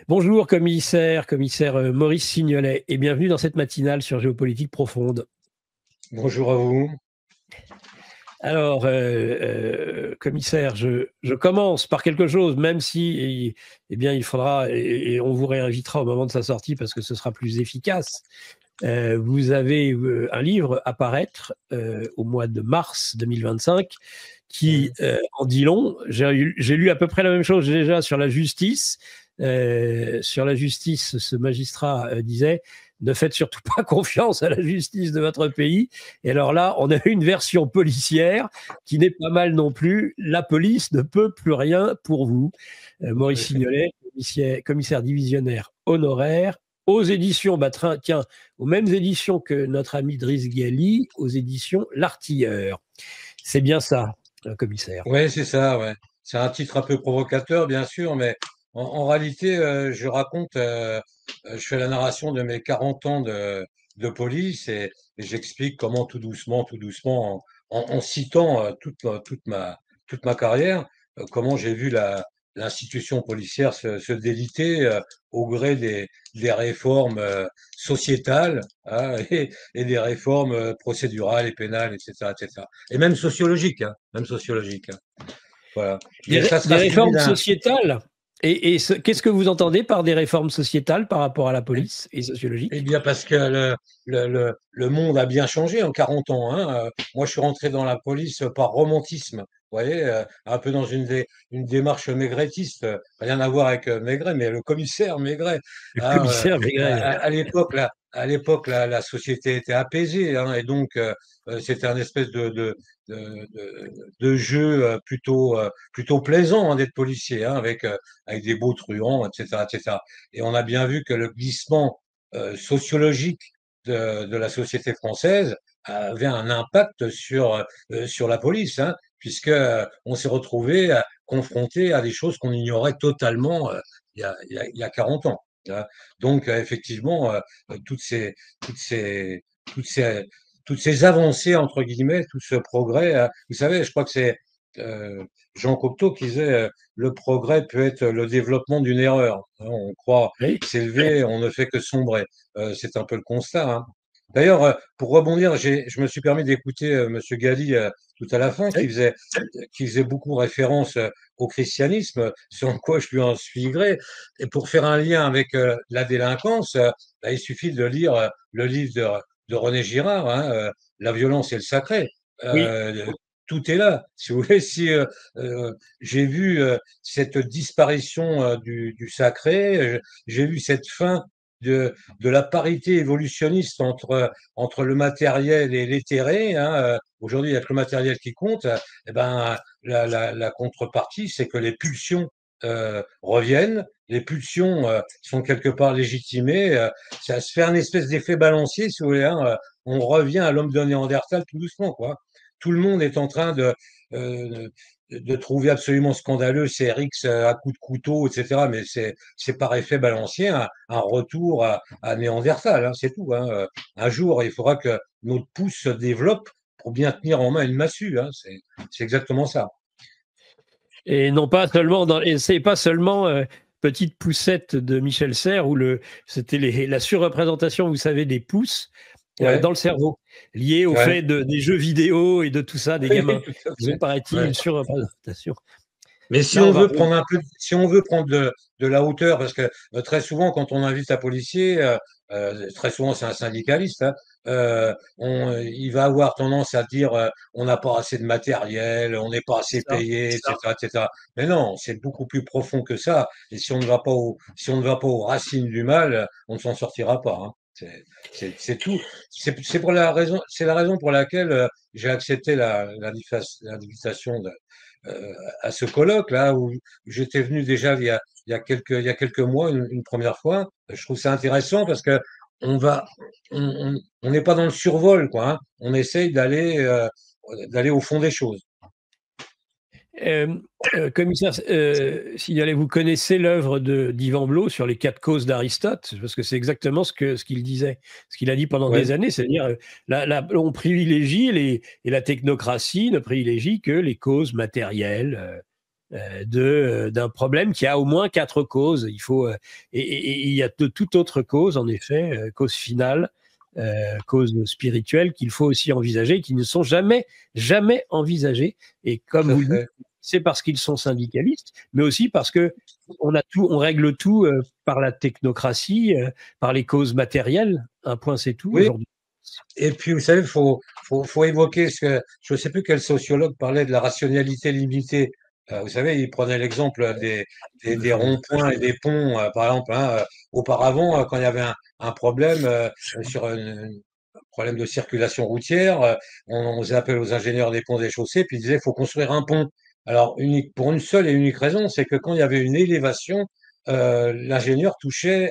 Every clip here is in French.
Bonjour commissaire Maurice Signolet, et bienvenue dans cette matinale sur Géopolitique Profonde. Bonjour à vous. Alors, commissaire, je commence par quelque chose, même si il faudra, et on vous réinvitera au moment de sa sortie parce que ce sera plus efficace. Vous avez un livre à paraître au mois de mars 2025 qui en dit long. J'ai lu à peu près la même chose déjà sur la justice. Sur la justice, ce magistrat disait « Ne faites surtout pas confiance à la justice de votre pays ». Et alors là, on a une version policière qui n'est pas mal non plus. La police ne peut plus rien pour vous. Maurice Signolet, commissaire divisionnaire honoraire, aux éditions, tiens, aux mêmes éditions que notre ami Driss Ghali, aux éditions L'Artilleur. C'est bien ça, commissaire. Oui, c'est ça, ouais. C'est un titre un peu provocateur, bien sûr, mais en réalité, je raconte, je fais la narration de mes 40 ans de police et j'explique comment tout doucement, en citant toute ma carrière, comment j'ai vu l'institution policière se déliter au gré des réformes sociétales, hein, et des réformes procédurales et pénales, etc., etc. Et même sociologiques, hein, même sociologiques. Hein. Voilà. Des réformes sociétales. Et qu'est-ce que vous entendez par des réformes sociétales par rapport à la police et sociologiques? Eh bien, parce que le monde a bien changé en 40 ans. Hein. Moi, je suis rentré dans la police par romantisme. Vous voyez, un peu dans une démarche maigretiste, rien à voir avec Maigret, mais le commissaire Maigret. Le Hein, commissaire Maigret. à l'époque, la société était apaisée, hein, et donc c'était un espèce de jeu plutôt plaisant, hein, d'être policier, hein, avec des beaux truands, etc., etc. Et on a bien vu que le glissement sociologique de la société française avait un impact sur la police, hein, puisque on s'est retrouvé confronté à des choses qu'on ignorait totalement il y a 40 ans. Hein. Donc effectivement, toutes ces, toutes ces, toutes ces, toutes ces avancées entre guillemets, tout ce progrès, vous savez, je crois que c'est Jean Cocteau qui disait le progrès peut être le développement d'une erreur. Hein, on croit s'élever, on ne fait que sombrer. C'est un peu le constat. Hein. D'ailleurs, pour rebondir, je me suis permis d'écouter Monsieur Galli tout à la fin, qui faisait beaucoup référence au christianisme, sur quoi je lui en suis gré. Et pour faire un lien avec la délinquance, bah, il suffit de lire le livre de René Girard, hein, La violence et le sacré. Oui. Tout est là. Si vous voulez, si j'ai vu cette disparition du sacré, j'ai vu cette fin de la parité évolutionniste entre le matériel et l'éthéré. Hein. Aujourd'hui, il n'y a que le matériel qui compte. Eh ben, la contrepartie, c'est que les pulsions reviennent. Les pulsions sont quelque part légitimées. Ça se fait un espèce d'effet balancier, si vous voulez. Hein. On revient à l'homme de Néandertal tout doucement, quoi. Tout le monde est en train de trouver absolument scandaleux ces rixes à coups de couteau, etc. Mais c'est par effet balancier un retour à Néandertal, hein, c'est tout. Hein. Un jour, il faudra que notre pouce se développe pour bien tenir en main une massue. Hein. C'est exactement ça. Et non pas seulement c'est pas seulement Petite poussette de Michel Serres où c'était la surreprésentation, vous savez, des pouces dans le cerveau, lié au fait des jeux vidéo et de tout ça des gamins. Ils ont, paraît-il, une surreprésentation. Mais si on veut prendre de la hauteur, parce que très souvent, quand on invite un policier, très souvent c'est un syndicaliste, hein, il va avoir tendance à dire on n'a pas assez de matériel, on n'est pas assez payé, etc., etc. Mais non, c'est beaucoup plus profond que ça. Et si on ne va pas aux racines du mal, on ne s'en sortira pas. Hein. C'est tout. C'est la raison pour laquelle j'ai accepté l'invitation à ce colloque là où j'étais venu déjà il y a quelques mois une première fois. Je trouve ça intéressant parce que on n'est pas dans le survol, quoi. Hein. On essaye d'aller au fond des choses. Commissaire Signolet, vous connaissez l'œuvre d'Yvan Blot sur les 4 causes d'Aristote, parce que c'est exactement ce qu'il disait, ce qu'il a dit pendant des années, c'est-à-dire on privilégie et la technocratie ne privilégie que les causes matérielles, d'un problème qui a au moins 4 causes. Et il y a de toute autre cause, en effet, cause finale, cause spirituelle qu'il faut aussi envisager, qui ne sont jamais envisagées. Et comme Tout à vous le dites, fait. c'est parce qu'ils sont syndicalistes, mais aussi parce que on règle tout par la technocratie, par les causes matérielles. Un point, c'est tout Oui. aujourd'hui. Et puis, vous savez, faut évoquer ce que je ne sais plus quel sociologue parlait de la rationalité limitée. Vous savez, il prenait l'exemple des ronds-points et des ponts, par exemple. Hein, auparavant, quand il y avait un problème sur un problème de circulation routière, on faisait appel aux ingénieurs des ponts et des chaussées, puis ils disaient, il faut construire un pont. Alors, pour une seule et unique raison, c'est que quand il y avait une élévation, l'ingénieur touchait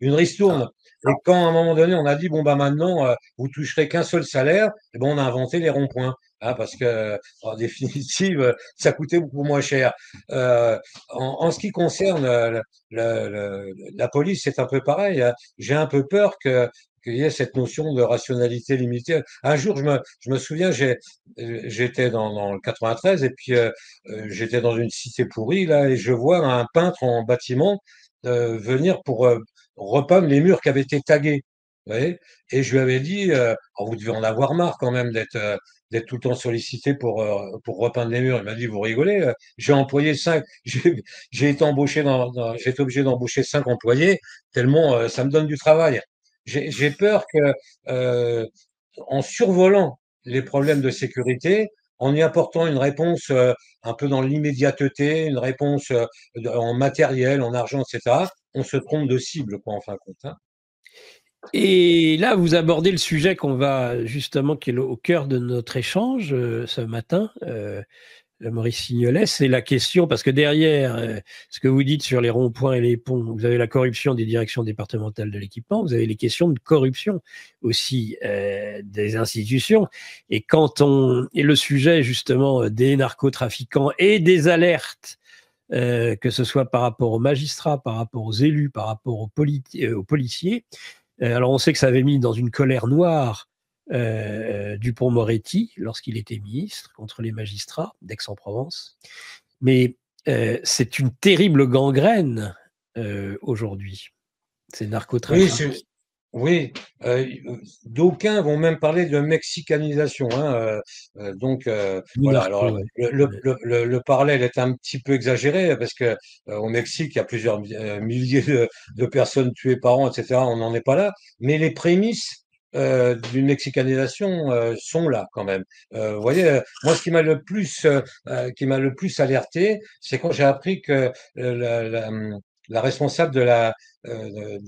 une ristourne. Et quand à un moment donné, on a dit, bon, bah maintenant, vous toucherez qu'un seul salaire, et ben, on a inventé les ronds-points. Hein, parce que, en définitive, ça coûtait beaucoup moins cher. En ce qui concerne la police, c'est un peu pareil. Hein. J'ai un peu peur qu'il y ait cette notion de rationalité limitée. Un jour, je me souviens, j'étais dans le 93 et puis j'étais dans une cité pourrie là et je vois un peintre en bâtiment venir pour repeindre les murs qui avaient été tagués. Vous voyez. Et je lui avais dit, oh, vous devez en avoir marre quand même d'être tout le temps sollicité pour repeindre les murs. Il m'a dit, vous rigolez, j'ai employé j'ai été embauché j'ai été obligé d'embaucher 5 employés tellement ça me donne du travail. J'ai peur que, euh, en survolant les problèmes de sécurité, en y apportant une réponse un peu dans l'immédiateté, une réponse en matériel, en argent, etc., on se trompe de cible, quoi, en fin de compte. Hein. Et là, vous abordez le sujet qu'on va justement, qui est au cœur de notre échange ce matin, Maurice Signolet, c'est la question, parce que derrière ce que vous dites sur les ronds-points et les ponts, vous avez la corruption des directions départementales de l'équipement, vous avez les questions de corruption aussi des institutions. Et et le sujet justement des narcotrafiquants et des alertes, que ce soit par rapport aux magistrats, par rapport aux élus, par rapport aux policiers. Alors on sait que ça avait mis dans une colère noire Dupond-Moretti lorsqu'il était ministre contre les magistrats d'Aix-en-Provence. Mais c'est une terrible gangrène aujourd'hui, ces Oui, narcotrafics. oui. D'aucuns vont même parler de mexicanisation. Hein, donc Du voilà. narco, Alors ouais. le parallèle est un petit peu exagéré parce que au Mexique, il y a plusieurs milliers de personnes tuées par an, etc. On n'en est pas là, mais les prémices d'une mexicanisation sont là quand même. Vous voyez, moi, ce qui m'a le plus alerté, c'est quand j'ai appris que la responsable de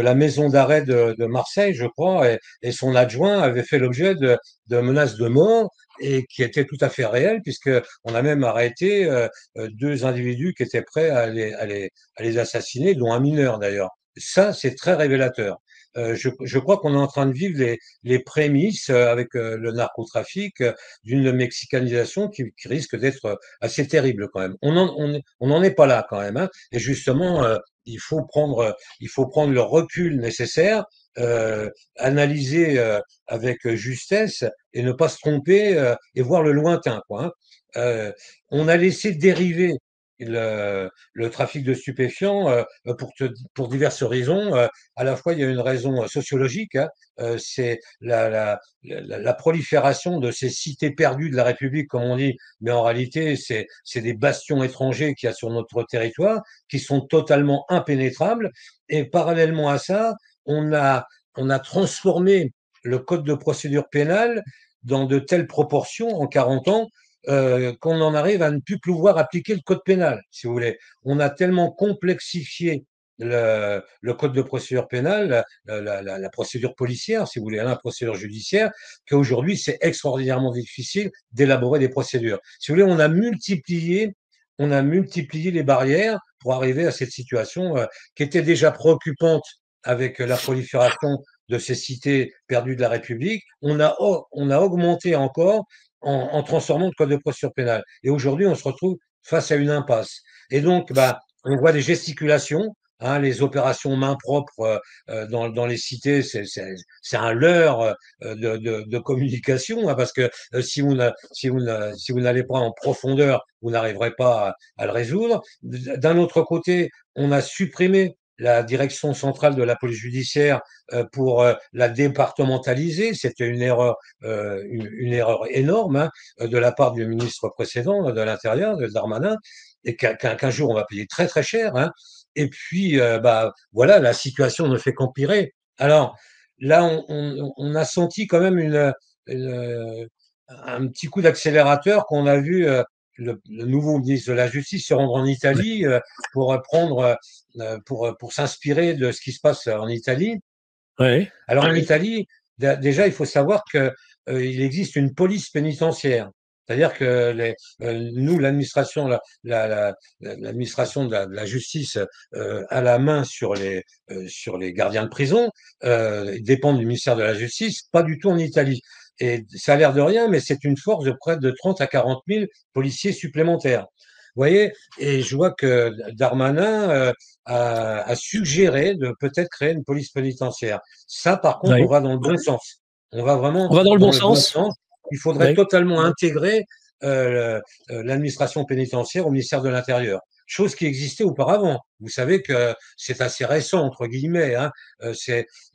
la maison d'arrêt de Marseille, je crois, et son adjoint avaient fait l'objet de menaces de mort et qui étaient tout à fait réelles, puisque on a même arrêté 2 individus qui étaient prêts à les assassiner, dont un mineur d'ailleurs. Ça, c'est très révélateur. Je crois qu'on est en train de vivre les prémices avec le narcotrafic d'une mexicanisation qui risque d'être assez terrible quand même. On n'en est pas là quand même. Hein. Et justement, il faut prendre le recul nécessaire, analyser avec justesse et ne pas se tromper et voir le lointain, quoi. Hein. On a laissé dériver le trafic de stupéfiants pour diverses raisons. À la fois, il y a une raison sociologique, hein, c'est la prolifération de ces cités perdues de la République, comme on dit, mais en réalité, c'est des bastions étrangers qu'il y a sur notre territoire qui sont totalement impénétrables. Et parallèlement à ça, on a, on a transformé le code de procédure pénale dans de telles proportions en 40 ans qu'on en arrive à ne plus pouvoir appliquer le code pénal, si vous voulez. On a tellement complexifié le code de procédure pénale, la procédure policière, si vous voulez, la procédure judiciaire, qu'aujourd'hui, c'est extraordinairement difficile d'élaborer des procédures. Si vous voulez, on a multiplié les barrières pour arriver à cette situation qui était déjà préoccupante avec la prolifération de ces cités perdues de la République. On a augmenté encore en transformant le code de procédure pénale. Et aujourd'hui, on se retrouve face à une impasse. Et donc, bah, on voit des gesticulations, hein, les opérations main propre dans les cités, c'est un leurre de communication, hein, parce que si vous n'allez pas en profondeur, vous n'arriverez pas à le résoudre. D'un autre côté, on a supprimé la direction centrale de la police judiciaire pour la départementaliser. C'était une erreur énorme, hein, de la part du ministre précédent de l'Intérieur, de Darmanin, et qu'un jour on va payer très très cher, hein. Et puis, bah, voilà, la situation ne fait qu'empirer. Alors là, on a senti quand même une, un petit coup d'accélérateur qu'on a vu le nouveau ministre de la Justice se rendre en Ouais. Italie pour pour s'inspirer de ce qui se passe en Italie. Ouais. Alors en Italie, déjà, il faut savoir que il existe une police pénitentiaire. C'est-à-dire que nous, l'administration, l'administration de la justice a la main sur les gardiens de prison, dépendent du ministère de la Justice, pas du tout en Italie. Et ça a l'air de rien, mais c'est une force de près de 30 à 40 000 policiers supplémentaires. Vous voyez, et je vois que Darmanin a suggéré de peut-être créer une police pénitentiaire. Ça, par contre, on Ouais. va dans le bon sens. On va On vraiment va dans le dans bon le bon sens. sens. Il faudrait Ouais. totalement intégrer l'administration pénitentiaire au ministère de l'Intérieur, chose qui existait auparavant. Vous savez que c'est assez récent, entre guillemets, hein.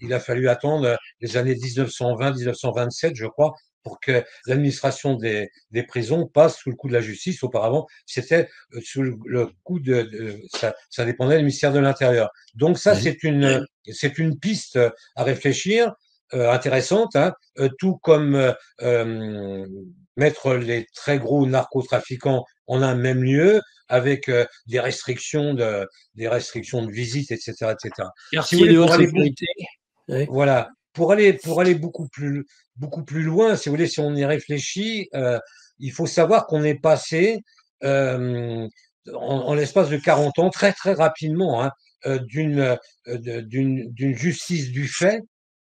Il a fallu attendre les années 1920-1927, je crois, pour que l'administration des prisons passe sous le coup de la justice. Auparavant, c'était sous le coup ça dépendait du ministère de l'Intérieur. Donc ça, Ouais. c'est une piste à réfléchir, intéressante, hein, tout comme mettre les très gros narcotrafiquants en un même lieu avec des restrictions de visite, etc., etc. Si vous Quartier voulez, de haute pour aller sécurité. Ouais. voilà, pour aller beaucoup plus loin, si vous voulez, si on y réfléchit, il faut savoir qu'on est passé euh, en l'espace de 40 ans, très très rapidement, hein, d'une justice du fait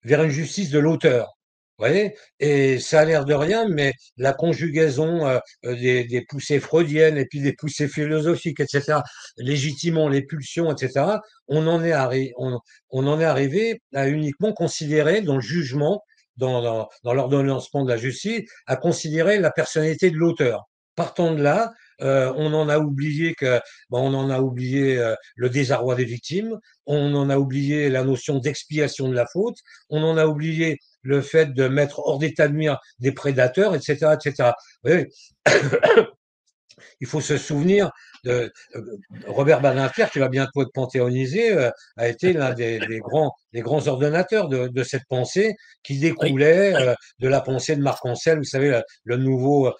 vers une justice de l'auteur. Vous voyez? Et ça a l'air de rien, mais la conjugaison des poussées freudiennes et puis des poussées philosophiques, etc., légitimant les pulsions, etc., on en est arrivé, on en est arrivé à uniquement considérer dans le jugement, dans l'ordonnancement de la justice, à considérer la personnalité de l'auteur. Partant de là, on en a oublié on en a oublié le désarroi des victimes, on en a oublié la notion d'expiation de la faute, on en a oublié le fait de mettre hors d'état de nuire des prédateurs, etc., etc. Oui, il faut se souvenir de Robert Badinter, qui va bientôt être panthéonisé, a été l'un des grands ordonnateurs de cette pensée qui Oui. découlait de la pensée de Marc Ancel, vous savez, le nouveau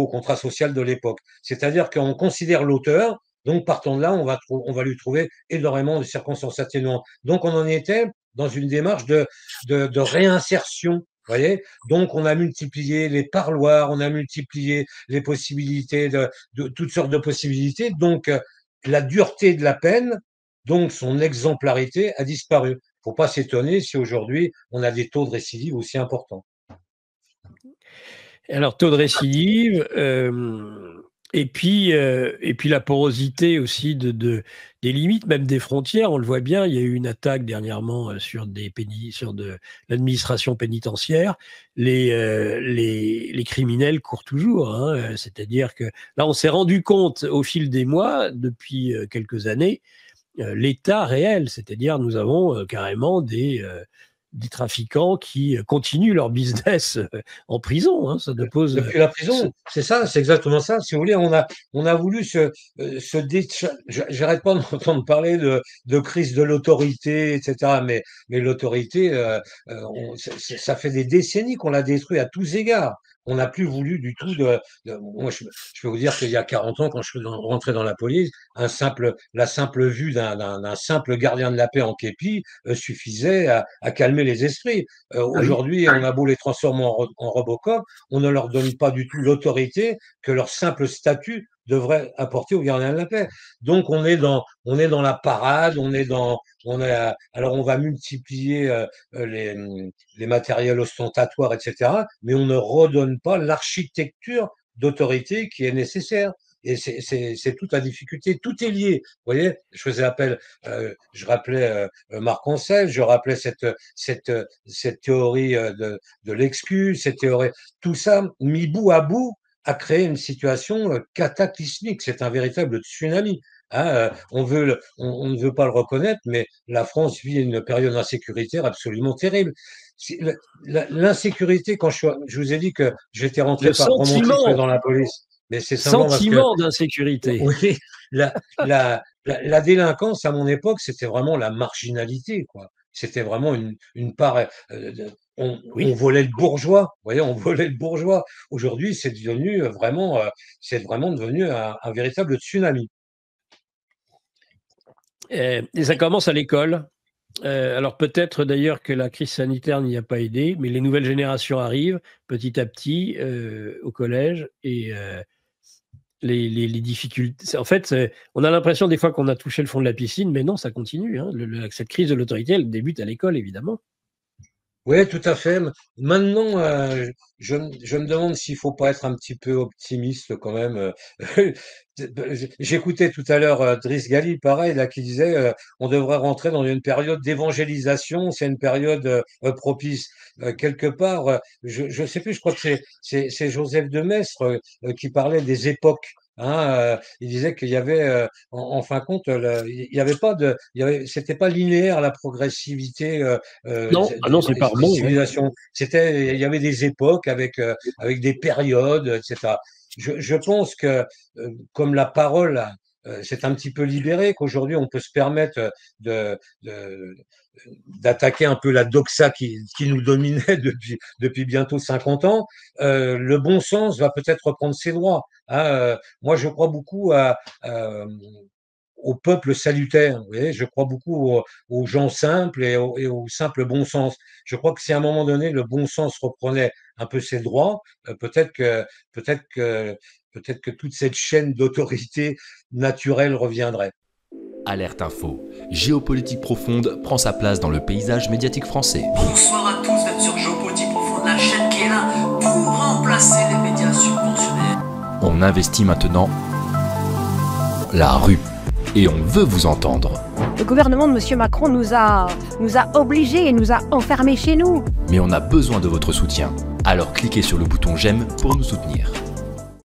contrat social de l'époque. C'est-à-dire qu'on considère l'auteur, donc partant de là, on va lui trouver énormément de circonstances atténuantes. Donc on en était dans une démarche de réinsertion. Voyez, donc on a multiplié les parloirs, on a multiplié les possibilités de toutes sortes de possibilités. Donc, la dureté de la peine, donc son exemplarité, a disparu. Il ne faut pas s'étonner si aujourd'hui on a des taux de récidive aussi importants. Alors, taux de récidive, et puis la porosité aussi des limites, même des frontières. On le voit bien, il y a eu une attaque dernièrement sur de l'administration pénitentiaire. Les criminels courent toujours, hein. C'est-à-dire que là, on s'est rendu compte au fil des mois, depuis quelques années, l'état réel. C'est-à-dire, nous avons carrément des trafiquants qui continuent leur business en prison, hein. Ça ne pose. Depuis la prison, c'est ça, c'est exactement ça. Si vous voulez, on a voulu j'arrête pas d'entendre parler de crise de l'autorité, etc. Mais l'autorité, ça fait des décennies qu'on l'a détruit à tous égards. On n'a plus voulu du tout moi, je peux vous dire qu'il y a 40 ans, quand je suis rentré dans la police, la simple vue d'un simple gardien de la paix en képi suffisait à calmer les esprits. Ah oui. Aujourd'hui, on a beau les transformer en Robocop, on ne leur donne pas du tout l'autorité que leur simple statut devrait apporter aux gardiens de la paix. Donc on est dans la parade, alors on va multiplier les matériels ostentatoires, etc. Mais on ne redonne pas l'architecture d'autorité qui est nécessaire. et c'est toute la difficulté. Tout est lié. Vous voyez, je faisais appel, je rappelais Marc Ancel, je rappelais cette théorie de l'excuse, cette théorie, tout ça mis bout à bout a créé une situation cataclysmique. C'est un véritable tsunami. Hein, on ne veut pas le reconnaître, mais la France vit une période insécuritaire absolument terrible. L'insécurité, quand je vous ai dit que j'étais rentré par romantisme dans la police, mais c'est simplement parce que sentiment d'insécurité. oui, la délinquance à mon époque, c'était vraiment la marginalité, quoi. C'était vraiment une part. On volait le bourgeois, vous voyez, on volait le bourgeois. Aujourd'hui, c'est vraiment devenu un véritable tsunami. Et ça commence à l'école. Alors peut-être d'ailleurs que la crise sanitaire n'y a pas aidé, mais les nouvelles générations arrivent petit à petit au collège et les difficultés. En fait, on a l'impression des fois qu'on a touché le fond de la piscine, mais non, ça continue. Hein. Cette crise de l'autorité, elle débute à l'école, évidemment. Oui, tout à fait. Maintenant, je me demande s'il faut pas être un petit peu optimiste quand même. J'écoutais tout à l'heure Driss Ghali, pareil, là, qui disait on devrait rentrer dans une période d'évangélisation, c'est une période propice. Quelque part, je sais plus, je crois que c'est Joseph de Maistre qui parlait des époques. Hein, il disait qu'il y avait, en fin de compte, il y avait pas c'était pas linéaire la progressivité non, c'est pas des bon. civilisations. Il y avait des époques avec des périodes, etc. Je pense que comme la parole s'est un petit peu libérée, qu'aujourd'hui on peut se permettre d'attaquer un peu la doxa qui nous dominait depuis bientôt 50 ans, le bon sens va peut-être reprendre ses droits. Hein. Moi, je crois beaucoup au peuple salutaire. Vous voyez, je crois beaucoup aux gens simples et au simple bon sens. Je crois que si à un moment donné le bon sens reprenait un peu ses droits, peut-être que toute cette chaîne d'autorité naturelle reviendrait. Alerte Info. Géopolitique profonde prend sa place dans le paysage médiatique français. Bonsoir à tous, vous êtes sur Géopolitique profonde, la chaîne qui est là pour remplacer les médias subventionnés. On investit maintenant la rue. Et on veut vous entendre. Le gouvernement de M. Macron nous a obligés et nous a enfermés chez nous. Mais on a besoin de votre soutien. Alors cliquez sur le bouton j'aime pour nous soutenir.